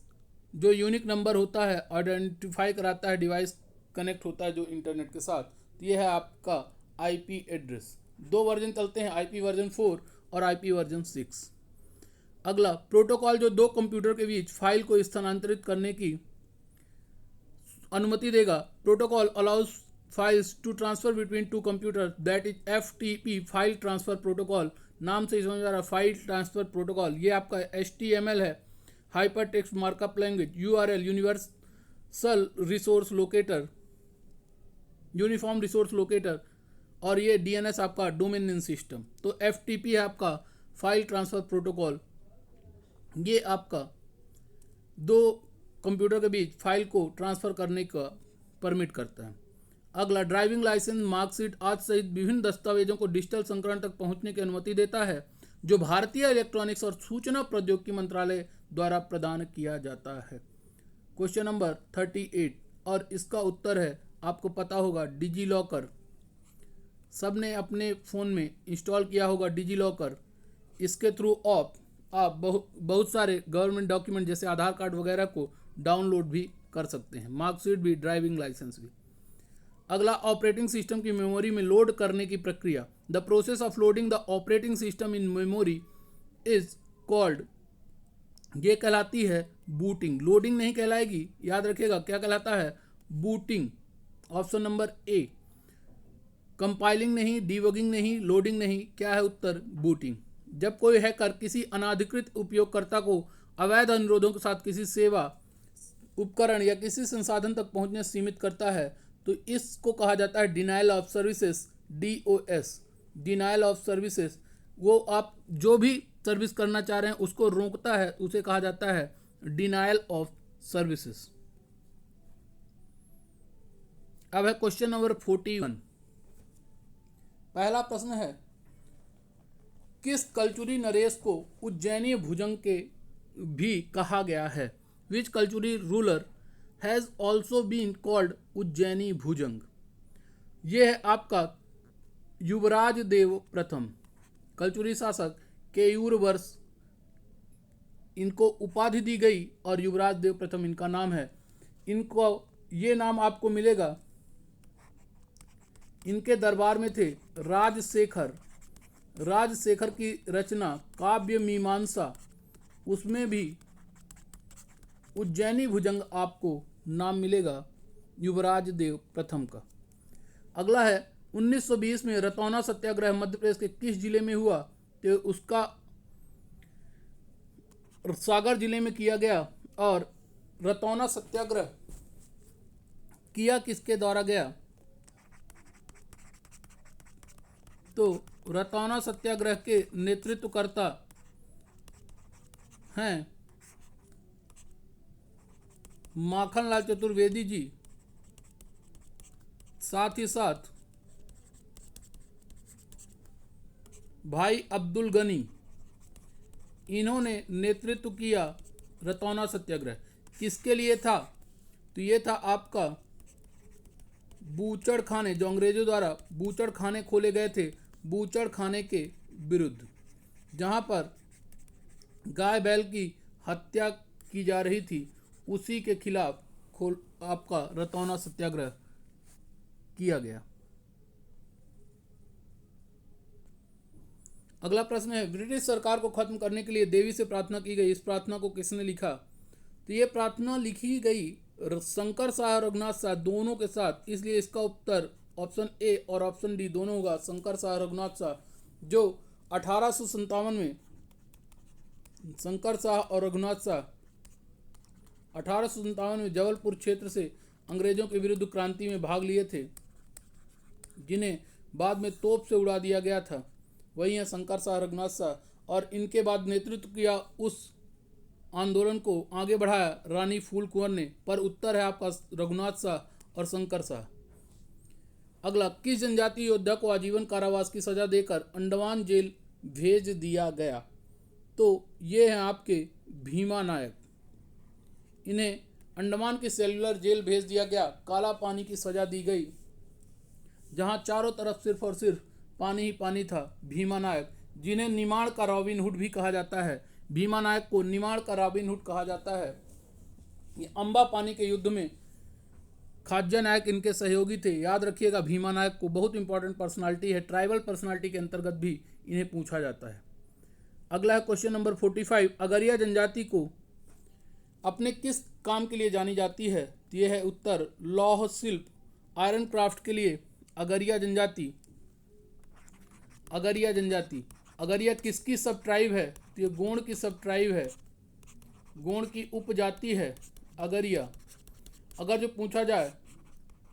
जो यूनिक नंबर होता है, आइडेंटिफाई कराता है, डिवाइस कनेक्ट होता है जो इंटरनेट के साथ। तो ये है आपका IP एड्रेस। 2 वर्जन चलते हैं, IP वर्जन 4 और IP वर्जन 6। अगला, प्रोटोकॉल जो 2 कंप्यूटर के बीच फाइल को स्थानांतरित करने की अनुमति देगा। Protocol allows files to transfer between 2 computer, that is FTP, file transfer protocol. नाम से ही समझ आ रहा है, फाइल ट्रांसफर प्रोटोकॉल। ये आपका HTML है, hyper text markup language. URL, universal resource locator, uniform resource locator. और ये DNS आपका डोमेन नेम सिस्टम। तो FTP है आपका फाइल ट्रांसफर प्रोटोकॉल। ये आपका 2 कंप्यूटर के बीच फाइल को ट्रांसफर करने का परमिट करता है। अगला, ड्राइविंग लाइसेंस, मार्कशीट आदि सहित विभिन्न दस्तावेजों को डिजिटल संस्करण तक पहुंचने की अनुमति देता है जो भारतीय इलेक्ट्रॉनिक्स और सूचना प्रौद्योगिकी मंत्रालय द्वारा प्रदान किया जाता है। क्वेश्चन नंबर 38 और इसका उत्तर है, आपको पता होगा, डिजी लॉकर। सब ने अपने फ़ोन में इंस्टॉल किया होगा डिजी लॉकर। इसके थ्रू आप बहुत सारे गवर्नमेंट डॉक्यूमेंट जैसे आधार कार्ड वगैरह को डाउनलोड भी कर सकते हैं, मार्कशीट भी, ड्राइविंग लाइसेंस भी। अगला, ऑपरेटिंग सिस्टम की मेमोरी में लोड करने की प्रक्रिया। The process of loading the operating system in memory is called ये कहलाती है बूटिंग, लोडिंग नहीं कहलाएगी, याद रखिएगा क्या कहलाता है, बूटिंग। ऑप्शन नंबर ए। कंपाइलिंग नहीं, डीबगिंग नहीं, लोडिंग नहीं, क्या है उत्तर, बूटिंग। जब कोई हैकर किसी अनाधिकृत उपयोगकर्ता को अवैध अनुरोधों के साथ किसी सेवा, उपकरण या किसी संसाधन तक पहुंचने से सीमित करता है तो इसको कहा जाता है denial of services, DOS, denial of services. वो आप जो भी सर्विस करना चाह रहे हैं उसको रोकता है, उसे कहा जाता है डिनायल ऑफ सर्विसेज। अब है क्वेश्चन नंबर 41। पहला प्रश्न है, किस कलचुरी नरेश को उज्जैनी भुजंग के भी कहा गया है? Which Kalachuri ruler has also been called Ujjaini Bhujang? ये है आपका युवराज देव प्रथम, कलचुरी शासक केयूर वर्ष, इनको उपाधि दी गई और युवराज देव प्रथम इनका नाम है। इनको ये नाम आपको मिलेगा, इनके दरबार में थे राजशेखर। राजशेखर की रचना काव्य मीमांसा, उसमें भी उज्जैनी भुजंग आपको नाम मिलेगा युवराज देव प्रथम का। अगला है 1920 में रतौना सत्याग्रह मध्य प्रदेश के किस जिले में हुआ? तो उसका सागर जिले में किया गया। और रतौना सत्याग्रह किया किसके द्वारा गया? तो रतौना सत्याग्रह के नेतृत्वकर्ता हैं माखनलाल चतुर्वेदी जी, साथ ही साथ भाई अब्दुल गनी, इन्होंने नेतृत्व किया रतौना सत्याग्रह। किसके लिए था? तो ये था आपका बूचड़ खाने, जो अंग्रेजों द्वारा बूचड़ खाने खोले गए थे, बूचड़ खाने के विरुद्ध, जहां पर गाय बैल की हत्या की जा रही थी, उसी के खिलाफ आपका रतौना सत्याग्रह किया गया। अगला प्रश्न है, ब्रिटिश सरकार को खत्म करने के लिए देवी से प्रार्थना की गई, इस प्रार्थना को किसने लिखा? तो ये प्रार्थना लिखी गई शंकर शाह और रघुनाथ शाह दोनों के साथ, इसलिए इसका उत्तर ऑप्शन ए और ऑप्शन डी दोनों होगा, शंकर शाह रघुनाथ शाह, जो 1857 में शंकर शाह और रघुनाथ शाह 1857 में जबलपुर क्षेत्र से अंग्रेजों के विरुद्ध क्रांति में भाग लिए थे, जिन्हें बाद में तोप से उड़ा दिया गया था। वही हैं शंकर शाह रघुनाथ शाह, और इनके बाद नेतृत्व किया उस आंदोलन को आगे बढ़ाया रानी फूल कुंवर ने। पर उत्तर है आपका रघुनाथ शाह और शंकर शाह। अगला, किस जनजातीय योद्धा को आजीवन कारावास की सजा देकर अंडमान जेल भेज दिया गया? तो ये हैं आपके भीमा नायक, इन्हें अंडमान की सेल्युलर जेल भेज दिया गया, काला पानी की सजा दी गई, जहां चारों तरफ सिर्फ और सिर्फ पानी ही पानी था। भीमा नायक, जिन्हें निमाड़ का रॉबिन हुड भी कहा जाता है, भीमा नायक को निमाड़ का रॉबिन हुड कहा जाता है। ये अंबा पानी के युद्ध में खाज्जा नायक इनके सहयोगी थे, याद रखिएगा भीमा नायक को, बहुत इंपॉर्टेंट पर्सनालिटी है, ट्राइबल पर्सनालिटी के अंतर्गत भी इन्हें पूछा जाता है। अगला है क्वेश्चन नंबर 45, अगरिया जनजाति को अपने किस काम के लिए जानी जाती है? तो यह है उत्तर लौह शिल्प, आयरन क्राफ्ट के लिए अगरिया जनजाति। अगरिया जनजाति, अगरिया किसकी सब ट्राइब है? तो ये गोंड की सब ट्राइब है, गोंड की उपजाति है अगरिया। अगर जो पूछा जाए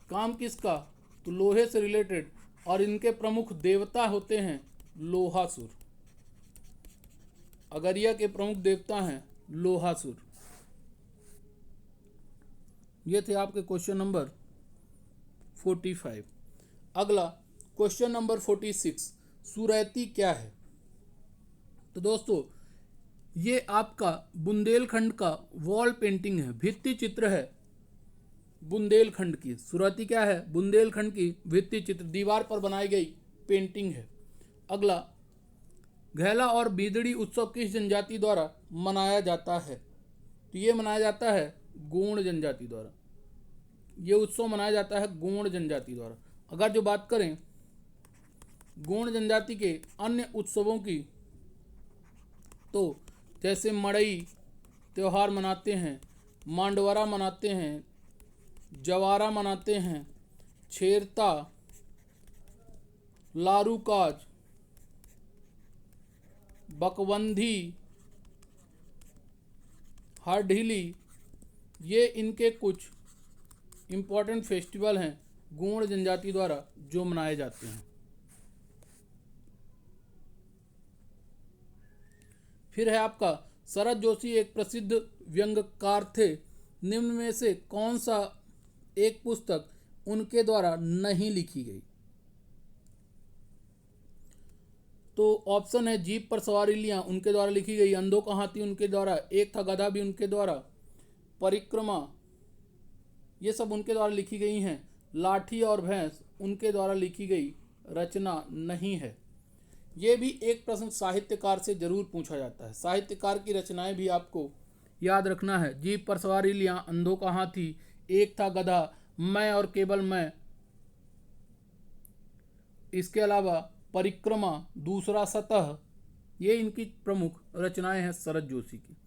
काम किसका, तो लोहे से रिलेटेड, और इनके प्रमुख देवता होते हैं लोहासुर। अगरिया के प्रमुख देवता हैं लोहासुर। ये थे आपके क्वेश्चन नंबर 45। अगला क्वेश्चन नंबर 46, सुरैती क्या है? तो दोस्तों ये आपका बुंदेलखंड का वॉल पेंटिंग है, भित्ति चित्र है बुंदेलखंड की। सुरैती क्या है? बुंदेलखंड की भित्ति चित्र, दीवार पर बनाई गई पेंटिंग है। अगला, घैला और बीदड़ी उत्सव किस जनजाति द्वारा मनाया जाता है? तो ये मनाया जाता है गोंड जनजाति द्वारा, ये उत्सव मनाया जाता है गोंड जनजाति द्वारा। अगर जो बात करें गोंड जनजाति के अन्य उत्सवों की, तो जैसे मड़ई, त्यौहार मनाते हैं, मांडवरा मनाते हैं, जवारा मनाते हैं, छेरता, लारूकाज, बकवंधी, हारढीली, ये इनके कुछ इम्पॉर्टेंट फेस्टिवल हैं गोंड जनजाति द्वारा जो मनाए जाते हैं। फिर है आपका शरद जोशी एक प्रसिद्ध व्यंग्यकार थे, निम्न में से कौन सा एक पुस्तक उनके द्वारा नहीं लिखी गई? तो ऑप्शन है जीप पर सवारी लिया उनके द्वारा लिखी गई, अंधों का हाथी उनके द्वारा, एक था गधा भी उनके द्वारा, परिक्रमा ये सब उनके द्वारा लिखी गई हैं, लाठी और भैंस उनके द्वारा लिखी गई रचना नहीं है। ये भी एक प्रश्न साहित्यकार से जरूर पूछा जाता है। साहित्यकार की रचनाएं भी आपको याद रखना है। जीप पर सवारी लिया, अंधों का हाथी, एक था गधा, मैं और केवल मैं, इसके अलावा परिक्रमा, दूसरा सतह, ये इनकी प्रमुख रचनाएं हैं शरद जोशी की।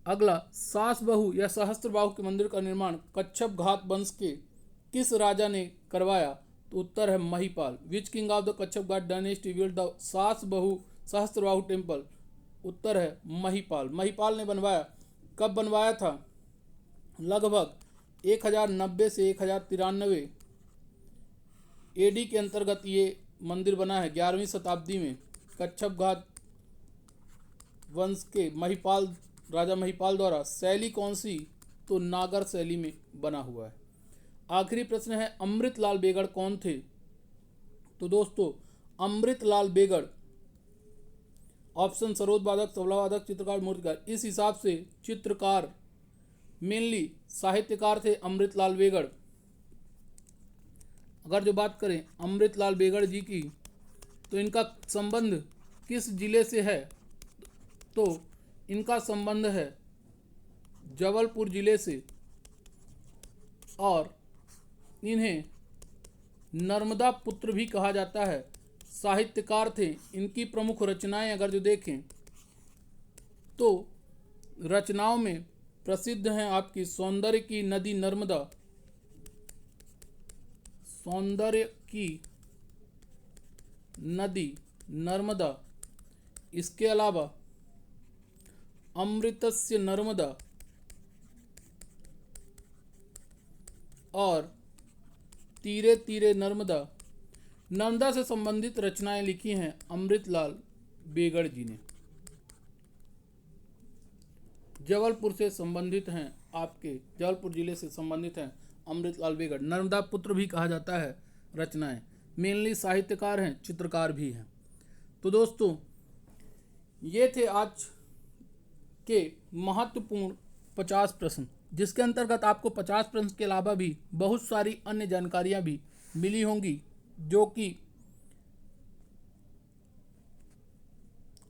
अगला, सास बहू या सहस्त्रबाहु के मंदिर का निर्माण कच्छप घात वंश के किस राजा ने करवाया? तो उत्तर है Mahipal. Which king of the Kachhap Ghat dynasty built the सास बहू सहस्त्रबाहु टेम्पल? उत्तर है महिपाल। महिपाल ने बनवाया। कब बनवाया था? लगभग 1090 से 1093 एडी के अंतर्गत ये मंदिर बना है। 11वीं शताब्दी में कच्छप घाट वंश के महिपाल, राजा महिपाल द्वारा। शैली कौन सी? तो नागर शैली में बना हुआ है। आखिरी प्रश्न है, अमृतलाल बेगड़ कौन थे? तो दोस्तों अमृतलाल बेगड़ ऑप्शन सरोद वादक, तबला वादक, चित्रकार, मूर्तिकार, इस हिसाब से चित्रकार मेनली साहित्यकार थे अमृतलाल बेगड़। अगर जो बात करें अमृतलाल बेगड़ जी की तो इनका संबंध किस जिले से है? तो इनका संबंध है जबलपुर जिले से और इन्हें नर्मदा पुत्र भी कहा जाता है। साहित्यकार थे। इनकी प्रमुख रचनाएं अगर जो देखें तो रचनाओं में प्रसिद्ध हैं आपकी सौंदर्य की नदी नर्मदा, सौंदर्य की नदी नर्मदा, इसके अलावा अमृतस्य नर्मदा और तीरे तीरे नर्मदा, नर्मदा से संबंधित रचनाएं लिखी हैं अमृतलाल बेगड़ जी ने। जबलपुर से संबंधित हैं आपके, जबलपुर जिले से संबंधित हैं अमृतलाल बेगड़। नर्मदा पुत्र भी कहा जाता है रचनाएं। मेनली साहित्यकार हैं, चित्रकार भी हैं। तो दोस्तों ये थे आज के महत्वपूर्ण 50 प्रश्न, जिसके अंतर्गत आपको 50 प्रश्न के अलावा भी बहुत सारी अन्य जानकारियां भी मिली होंगी जो कि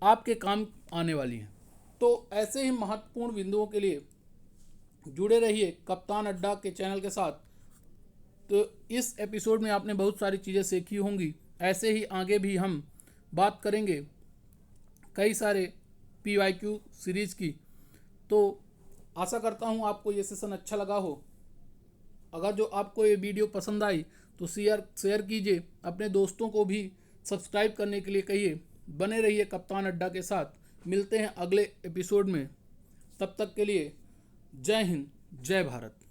आपके काम आने वाली हैं। तो ऐसे ही महत्वपूर्ण बिंदुओं के लिए जुड़े रहिए कप्तान अड्डा के चैनल के साथ। तो इस एपिसोड में आपने बहुत सारी चीज़ें सीखी होंगी। ऐसे ही आगे भी हम बात करेंगे कई सारे PYQ सीरीज़ की। तो आशा करता हूँ आपको ये सेशन अच्छा लगा हो। अगर जो आपको ये वीडियो पसंद आई तो शेयर कीजिए, अपने दोस्तों को भी सब्सक्राइब करने के लिए कहिए। बने रहिए कप्तान अड्डा के साथ। मिलते हैं अगले एपिसोड में। तब तक के लिए जय हिंद, जय भारत।